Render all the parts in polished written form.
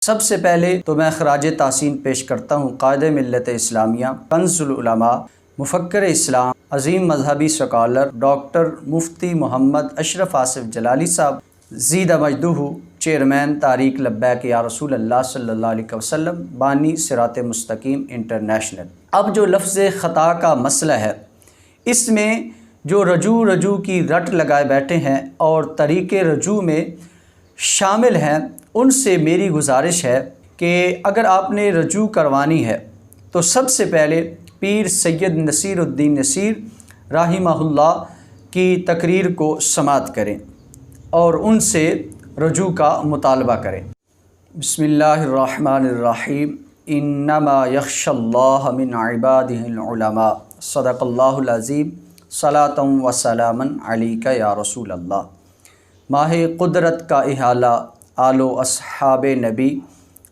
سب سے پہلے تو میں خراج تحسین پیش کرتا ہوں قائد ملت اسلامیہ، کنز العلماء، مفکر اسلام، عظیم مذہبی سکالر ڈاکٹر مفتی محمد اشرف آصف جلالی صاحب زیدہ مجدہ، چیئرمین تحریک لبیک یا رسول اللہ صلی اللہ علیہ وسلم، بانی صراط مستقیم انٹرنیشنل۔ اب جو لفظ خطا کا مسئلہ ہے، اس میں جو رجوع کی رٹ لگائے بیٹھے ہیں اور طریقے رجوع میں شامل ہیں، ان سے میری گزارش ہے کہ اگر آپ نے رجوع کروانی ہے تو سب سے پہلے پیر سید نصیر الدین نصیر رحمہ اللہ کی تقریر کو سماعت کریں اور ان سے رجوع کا مطالبہ کریں۔ بسم اللہ الرحمن الرحیم، انما یخشی اللہ من عبادہ العلماء، صدق اللہ العظیم، صلاۃ و سلاما علیک یا رسول اللہ۔ ماہ قدرت کا احالہ، آل و اصحاب نبی،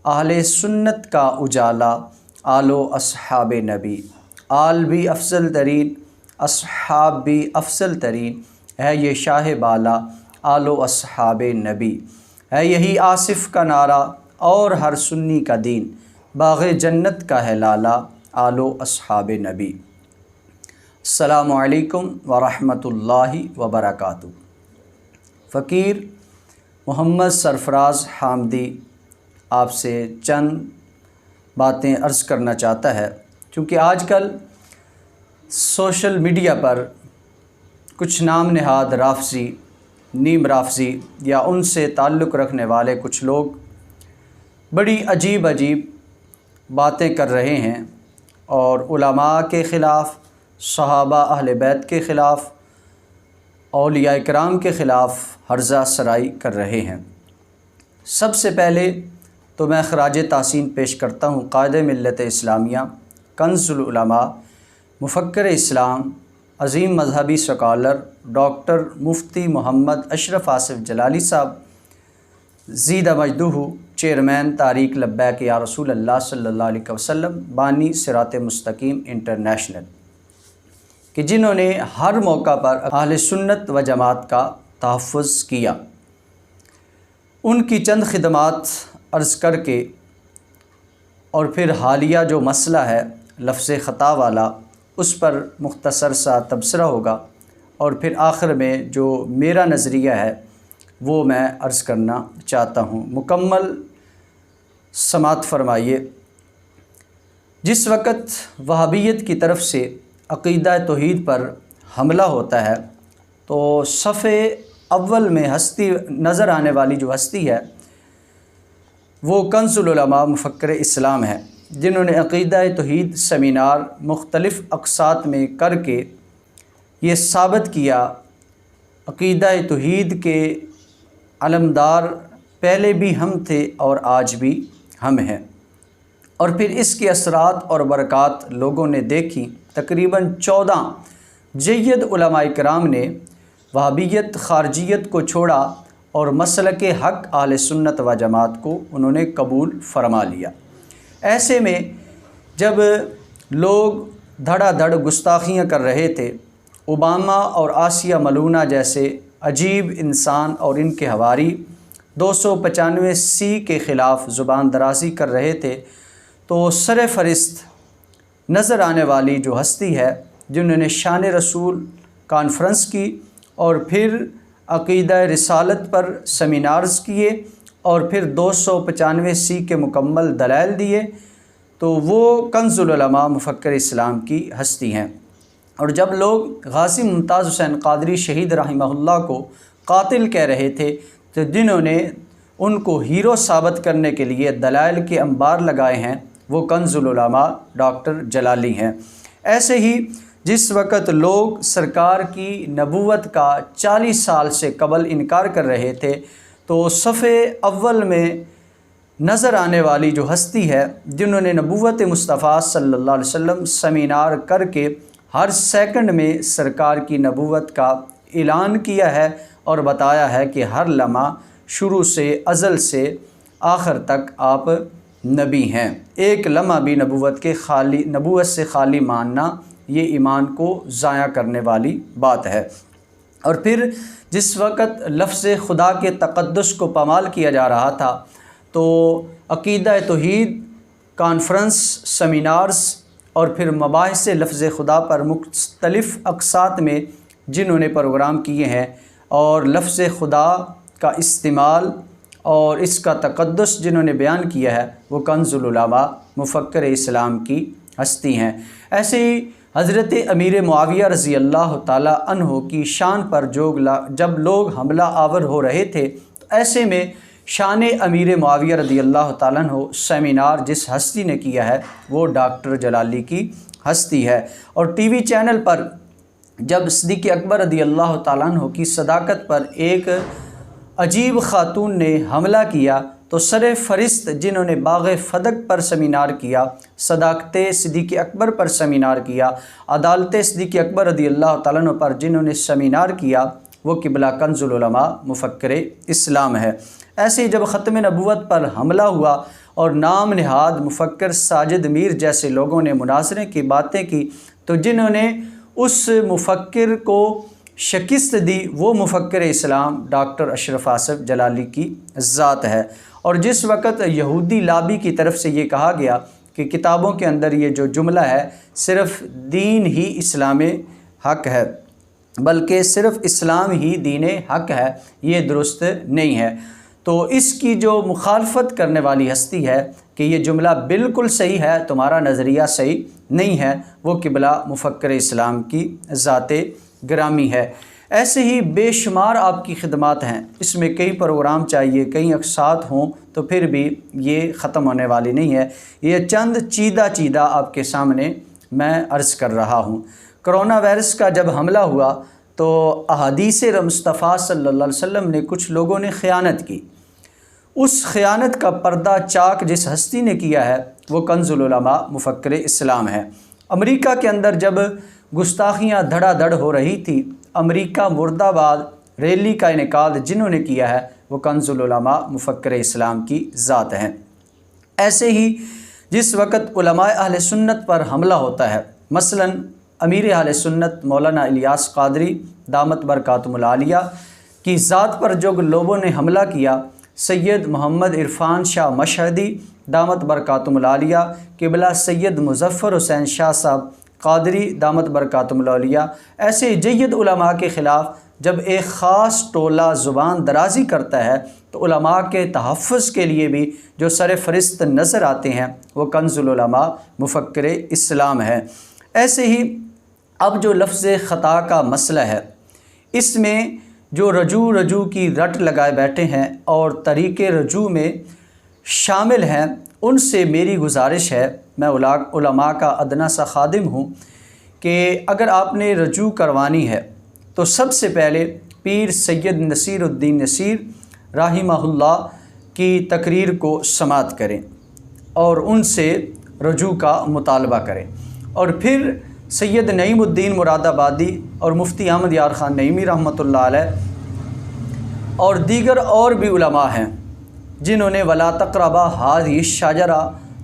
اہل سنت کا اجالا، آل و اصحاب نبی، آل بھی افضل ترین، اصحاب بھی افضل ترین، ہے یہ شاہ بالا، آل و اصحاب نبی، ہے یہی آصف کا نعرہ اور ہر سنی کا دین، باغ جنت کا ہے لالا، آل و اصحاب نبی۔ السلام علیکم ورحمۃ اللہ وبرکاتہ۔ فقیر محمد سرفراز حامدی آپ سے چند باتیں عرض کرنا چاہتا ہے، کیونکہ آج کل سوشل میڈیا پر کچھ نام نہاد رافضی، نیم رافضی یا ان سے تعلق رکھنے والے کچھ لوگ بڑی عجیب باتیں کر رہے ہیں اور علماء کے خلاف، صحابہ اہل بیت کے خلاف، اولیاء کرام کے خلاف ہرزہ سرائی کر رہے ہیں۔ سب سے پہلے تو میں خراج تحسین پیش کرتا ہوں قائد ملت اسلامیہ، کنز العلماء، مفکر اسلام، عظیم مذہبی سکالر ڈاکٹر مفتی محمد اشرف آصف جلالی صاحب زیدہ مجدہ، چیئرمین تحریک لبیک یا رسول اللہ صلی اللہ علیہ وسلم، بانی صراط مستقیم انٹرنیشنل، کہ جنہوں نے ہر موقع پر اہل سنت و جماعت کا تحفظ کیا۔ ان کی چند خدمات عرض کر کے اور پھر حالیہ جو مسئلہ ہے لفظ خطا والا، اس پر مختصر سا تبصرہ ہوگا، اور پھر آخر میں جو میرا نظریہ ہے وہ میں عرض کرنا چاہتا ہوں۔ مکمل سماعت فرمائیے۔ جس وقت وہابیت کی طرف سے عقیدہ توحید پر حملہ ہوتا ہے تو صفحے اول میں ہستی نظر آنے والی جو ہستی ہے وہ کنز العلماء مفکر اسلام ہے، جنہوں نے عقیدہ توحید سیمینار مختلف اقساط میں کر کے یہ ثابت کیا عقیدہ توحید کے علمدار پہلے بھی ہم تھے اور آج بھی ہم ہیں، اور پھر اس کے اثرات اور برکات لوگوں نے دیکھی۔ تقریباً 14 جید علماء کرام نے وہابیت، خارجیت کو چھوڑا اور مسلک حق اہل سنت و جماعت کو انہوں نے قبول فرما لیا۔ ایسے میں جب لوگ دھڑا دھڑ گستاخیاں کر رہے تھے، اوباما اور آسیہ ملونہ جیسے عجیب انسان اور ان کے حواری 295 کے خلاف زبان درازی کر رہے تھے، تو سر فہرست نظر آنے والی جو ہستی ہے، جنہوں نے شان رسول کانفرنس کی اور پھر عقیدہ رسالت پر سیمینارز کیے اور پھر 295 کے مکمل دلائل دیے، تو وہ کنز العلماء مفکر اسلام کی ہستی ہیں۔ اور جب لوگ غازی ممتاز حسین قادری شہید رحمہ اللہ کو قاتل کہہ رہے تھے، تو جنہوں نے ان کو ہیرو ثابت کرنے کے لیے دلائل کے انبار لگائے ہیں، وہ کنز العلماء ڈاکٹر جلالی ہیں۔ ایسے ہی جس وقت لوگ سرکار کی نبوت کا 40 سال سے قبل انکار کر رہے تھے، تو صفحے اول میں نظر آنے والی جو ہستی ہے، جنہوں نے نبوت مصطفیٰ صلی اللہ علیہ وسلم سیمینار کر کے ہر سیکنڈ میں سرکار کی نبوت کا اعلان کیا ہے اور بتایا ہے کہ ہر لمحہ شروع سے ازل سے آخر تک آپ نبی ہیں، ایک لمحہ بھی نبوت سے خالی ماننا یہ ایمان کو ضائع کرنے والی بات ہے۔ اور پھر جس وقت لفظ خدا کے تقدس کو پامال کیا جا رہا تھا، تو عقیدہ توحید کانفرنس، سیمینارز اور پھر مباحث لفظ خدا پر مختلف اقساط میں جنہوں نے پروگرام کیے ہیں اور لفظ خدا کا استعمال اور اس کا تقدس جنہوں نے بیان کیا ہے وہ کنز العلماء مفکر اسلام کی ہستی ہیں۔ ایسے ہی حضرت امیر معاویہ رضی اللہ تعالی عنہ کی شان پر جب لوگ حملہ آور ہو رہے تھے تو ایسے میں شان امیر معاویہ رضی اللہ تعالیٰ عنہ سیمینار جس ہستی نے کیا ہے وہ ڈاکٹر جلالی کی ہستی ہے۔ اور ٹی وی چینل پر جب صدیق اکبر رضی اللہ تعالیٰ عنہ کی صداقت پر ایک عجیب خاتون نے حملہ کیا تو سر فہرست جنہوں نے باغ فدق پر سیمینار کیا، صداقت صدیق اکبر پر سیمینار کیا، عدالت صدیق اکبر رضی اللہ تعالیٰ عنہ پر جنہوں نے سیمینار کیا وہ قبلہ کنز العلماء مفکر اسلام ہے۔ ایسے ہی جب ختم نبوت پر حملہ ہوا اور نام نہاد مفکر ساجد میر جیسے لوگوں نے مناظرے کی باتیں کی تو جنہوں نے اس مفکر کو شکست دی وہ مفکر اسلام ڈاکٹر اشرف آصف جلالی کی ذات ہے۔ اور جس وقت یہودی لابی کی طرف سے یہ کہا گیا کہ کتابوں کے اندر یہ جو جملہ ہے صرف دین ہی اسلام حق ہے، بلکہ صرف اسلام ہی دین حق ہے، یہ درست نہیں ہے، تو اس کی جو مخالفت کرنے والی ہستی ہے کہ یہ جملہ بالکل صحیح ہے، تمہارا نظریہ صحیح نہیں ہے، وہ قبلہ مفکر اسلام کی ذات گرامی ہے۔ ایسے ہی بے شمار آپ کی خدمات ہیں، اس میں کئی پروگرام چاہیے، کئی اقساط ہوں تو پھر بھی یہ ختم ہونے والی نہیں ہے۔ یہ چند چیدہ آپ کے سامنے میں عرض کر رہا ہوں۔ کرونا وائرس کا جب حملہ ہوا تو احادیث مصطفیٰ صلی اللہ علیہ وسلم نے کچھ لوگوں نے خیانت کی، اس خیانت کا پردہ چاک جس ہستی نے کیا ہے وہ کنز العلماء مفکر اسلام ہے۔ امریکہ کے اندر جب گستاخیاں دھڑا دھڑ ہو رہی تھی، امریکہ مرد آباد ریلی کا انعقاد جنہوں نے کیا ہے وہ کنز العلماء مفکر اسلام کی ذات ہیں۔ ایسے ہی جس وقت علماء اہل سنت پر حملہ ہوتا ہے، مثلا امیر اہل سنت مولانا الیاس قادری دامت برکاتہم العالیہ کی ذات پر جو لوگوں نے حملہ کیا، سید محمد عرفان شاہ مشہدی دامت برکاتہم العالیہ، قبلہ سید مظفر حسین شاہ صاحب قادری دامت برکاتہم العالیہ، ایسے جید علماء کے خلاف جب ایک خاص ٹولہ زبان درازی کرتا ہے تو علماء کے تحفظ کے لیے بھی جو سر فہرست نظر آتے ہیں وہ کنز العلماء مفکر اسلام ہے۔ ایسے ہی اب جو لفظ خطا کا مسئلہ ہے، اس میں جو رجوع کی رٹ لگائے بیٹھے ہیں اور طریقے رجوع میں شامل ہیں ان سے میری گزارش ہے، میں علماء کا ادنا سا خادم ہوں، کہ اگر آپ نے رجوع کروانی ہے تو سب سے پہلے پیر سید نصیر الدین نصیر رحمہ اللہ کی تقریر کو سماعت کریں اور ان سے رجوع کا مطالبہ کریں، اور پھر سید نعیم الدین مراد آبادی اور مفتی احمد یار خان نعیمی رحمۃ اللہ علیہ اور دیگر اور بھی علماء ہیں جنہوں نے ولا تقربا ہذہ الشجرہ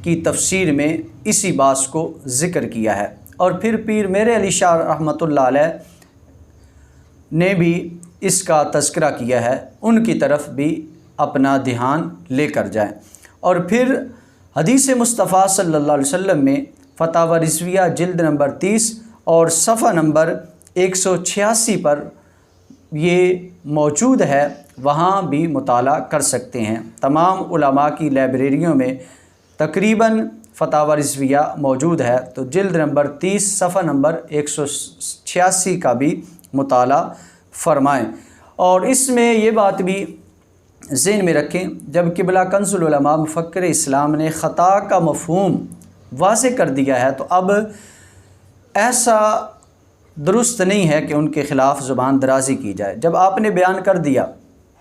کی تفسیر میں اسی بات کو ذکر کیا ہے، اور پھر پیر میرے علی شاہ رحمۃ اللہ علیہ نے بھی اس کا تذکرہ کیا ہے، ان کی طرف بھی اپنا دھیان لے کر جائیں۔ اور پھر حدیث مصطفیٰ صلی اللہ علیہ وسلم میں فتاوی رضویہ جلد نمبر 30 اور صفحہ نمبر 186 پر یہ موجود ہے، وہاں بھی مطالعہ کر سکتے ہیں۔ تمام علماء کی لائبریریوں میں تقریباً فتاوی رضویہ موجود ہے، تو جلد نمبر 30 صفحہ نمبر 186 کا بھی مطالعہ فرمائیں۔ اور اس میں یہ بات بھی ذہن میں رکھیں، جب قبلہ کنز العلماء مفکر اسلام نے خطا کا مفہوم واضح کر دیا ہے تو اب ایسا درست نہیں ہے کہ ان کے خلاف زبان درازی کی جائے۔ جب آپ نے بیان کر دیا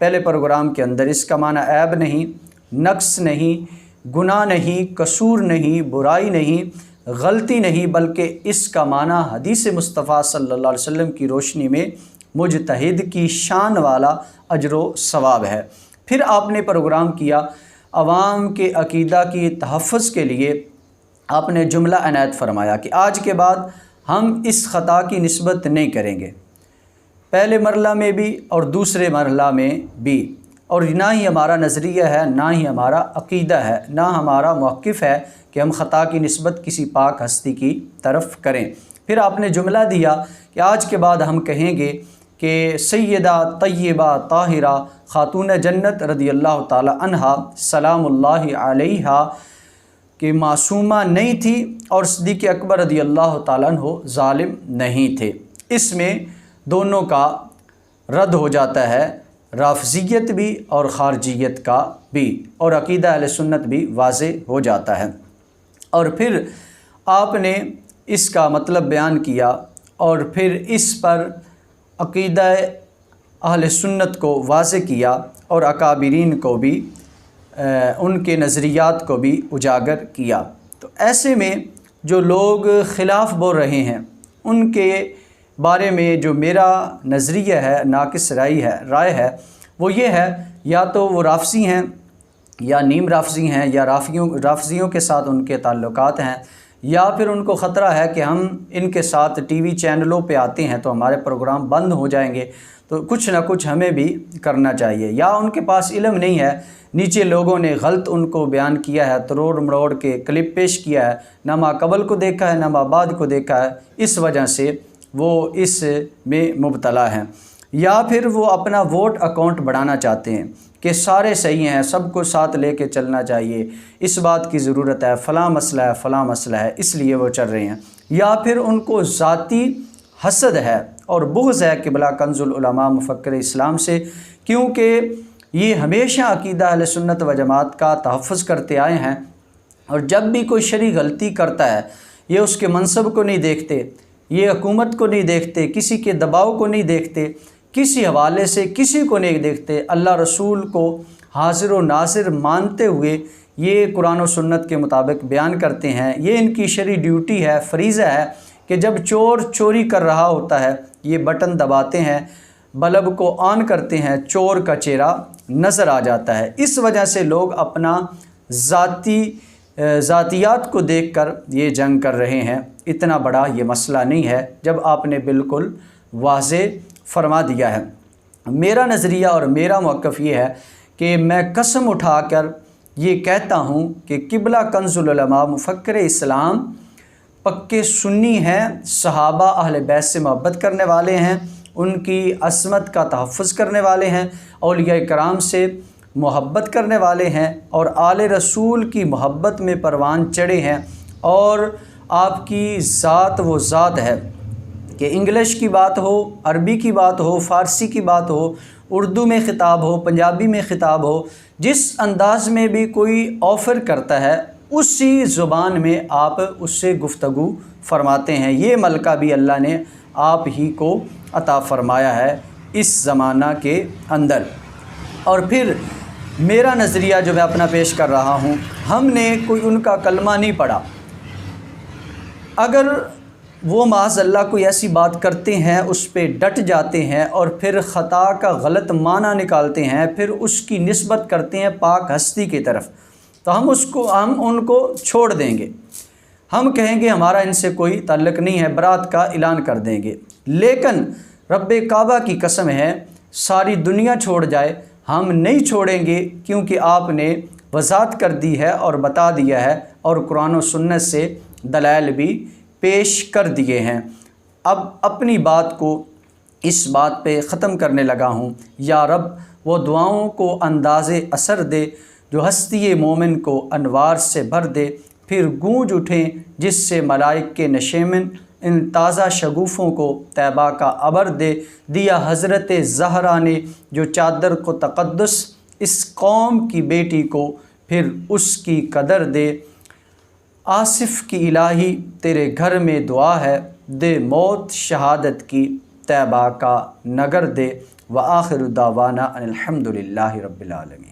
پہلے پروگرام کے اندر، اس کا معنی عیب نہیں، نقص نہیں، گناہ نہیں، قصور نہیں، برائی نہیں، غلطی نہیں، بلکہ اس کا معنی حدیث مصطفیٰ صلی اللہ علیہ وسلم کی روشنی میں مجتہد کی شان والا اجر و ثواب ہے۔ پھر آپ نے پروگرام کیا عوام کے عقیدہ کی تحفظ کے لیے، آپ نے جملہ عنایت فرمایا کہ آج کے بعد ہم اس خطا کی نسبت نہیں کریں گے، پہلے مرحلہ میں بھی اور دوسرے مرحلہ میں بھی اور نہ ہی ہمارا نظریہ ہے، نہ ہی ہمارا عقیدہ ہے، نہ ہمارا موقف ہے کہ ہم خطا کی نسبت کسی پاک ہستی کی طرف کریں۔ پھر آپ نے جملہ دیا کہ آج کے بعد ہم کہیں گے کہ سیدہ طیبہ طاہرہ خاتون جنت رضی اللہ تعالی عنہا سلام اللہ علیہا کہ معصومہ نہیں تھی اور صدیق اکبر رضی اللہ تعالیٰ عنہ ظالم نہیں تھے۔ اس میں دونوں کا رد ہو جاتا ہے، رافضیت بھی اور خارجیت کا بھی، اور عقیدہ اہل سنت بھی واضح ہو جاتا ہے۔ اور پھر آپ نے اس کا مطلب بیان کیا اور پھر اس پر عقیدہ اہل سنت کو واضح کیا اور اکابرین کو بھی ان کے نظریات کو بھی اجاگر کیا۔ تو ایسے میں جو لوگ خلاف بول رہے ہیں ان کے بارے میں جو میرا نظریہ ہے، ناقص رائے ہے وہ یہ ہے، یا تو وہ رافضی ہیں یا نیم رافضی ہیں یا رافضیوں کے ساتھ ان کے تعلقات ہیں، یا پھر ان کو خطرہ ہے کہ ہم ان کے ساتھ ٹی وی چینلوں پہ آتے ہیں تو ہمارے پروگرام بند ہو جائیں گے، تو کچھ نہ کچھ ہمیں بھی کرنا چاہیے، یا ان کے پاس علم نہیں ہے، نیچے لوگوں نے غلط ان کو بیان کیا ہے، تروڑ مروڑ کے کلپ پیش کیا ہے، نہ ما قبل کو دیکھا ہے نہ ما بعد کو دیکھا ہے، اس وجہ سے وہ اس میں مبتلا ہیں، یا پھر وہ اپنا ووٹ اکاؤنٹ بڑھانا چاہتے ہیں کہ سارے صحیح ہیں، سب کو ساتھ لے کے چلنا چاہیے، اس بات کی ضرورت ہے، فلاں مسئلہ ہے فلاں مسئلہ ہے، اس لیے وہ چل رہے ہیں، یا پھر ان کو ذاتی حسد ہے اور بغض ہے قبلہ کنز العلماء مفکر اسلام سے، کیونکہ یہ ہمیشہ عقیدہ اہل سنت و جماعت کا تحفظ کرتے آئے ہیں، اور جب بھی کوئی شرعی غلطی کرتا ہے یہ اس کے منصب کو نہیں دیکھتے، یہ حکومت کو نہیں دیکھتے، کسی کے دباؤ کو نہیں دیکھتے، کسی حوالے سے کسی کو نہیں دیکھتے، اللہ رسول کو حاضر و ناظر مانتے ہوئے یہ قرآن و سنت کے مطابق بیان کرتے ہیں۔ یہ ان کی شرعی ڈیوٹی ہے، فریضہ ہے کہ جب چور چوری کر رہا ہوتا ہے یہ بٹن دباتے ہیں، بلب کو آن کرتے ہیں، چور کا چہرہ نظر آ جاتا ہے۔ اس وجہ سے لوگ اپنا ذاتیات کو دیکھ کر یہ جنگ کر رہے ہیں، اتنا بڑا یہ مسئلہ نہیں ہے جب آپ نے بالکل واضح فرما دیا ہے۔ میرا نظریہ اور میرا موقف یہ ہے کہ میں قسم اٹھا کر یہ کہتا ہوں کہ قبلہ کنز العلماء مفکر اسلام پکے سنی ہیں، صحابہ اہل بیت سے محبت کرنے والے ہیں، ان کی عصمت کا تحفظ کرنے والے ہیں، اولیاء کرام سے محبت کرنے والے ہیں، اور آل رسول کی محبت میں پروان چڑھے ہیں، اور آپ کی ذات وہ ذات ہے کہ انگلش کی بات ہو، عربی کی بات ہو، فارسی کی بات ہو، اردو میں خطاب ہو، پنجابی میں خطاب ہو، جس انداز میں بھی کوئی آفر کرتا ہے اسی زبان میں آپ اس سے گفتگو فرماتے ہیں۔ یہ ملکہ بھی اللہ نے آپ ہی کو عطا فرمایا ہے اس زمانہ کے اندر۔ اور پھر میرا نظریہ جو میں اپنا پیش کر رہا ہوں، ہم نے کوئی ان کا کلمہ نہیں پڑھا، اگر وہ معاذ اللہ کوئی ایسی بات کرتے ہیں اس پہ ڈٹ جاتے ہیں اور پھر خطا کا غلط معنی نکالتے ہیں، پھر اس کی نسبت کرتے ہیں پاک ہستی کی طرف، تو ہم ان کو چھوڑ دیں گے، ہم کہیں گے ہمارا ان سے کوئی تعلق نہیں ہے، برات کا اعلان کر دیں گے۔ لیکن رب کعبہ کی قسم ہے، ساری دنیا چھوڑ جائے ہم نہیں چھوڑیں گے، کیونکہ آپ نے وضاحت کر دی ہے اور بتا دیا ہے، اور قرآن و سنت سے دلائل بھی پیش کر دیے ہیں۔ اب اپنی بات کو اس بات پہ ختم کرنے لگا ہوں، یا رب وہ دعاؤں کو انداز اثر دے جو ہستی مومن کو انوار سے بھر دے، پھر گونج اٹھیں جس سے ملائک کے نشیمن ان تازہ شگوفوں کو طیبہ کا عبر دے دیا حضرت زہرا نے جو چادر کو تقدس اس قوم کی بیٹی کو، پھر اس کی قدر دے۔ آصف کی الہی تیرے گھر میں دعا ہے، دے موت شہادت کی طیبہ کا نگر دے۔ وآخر دعوانا ان الحمد للہ رب العالمین۔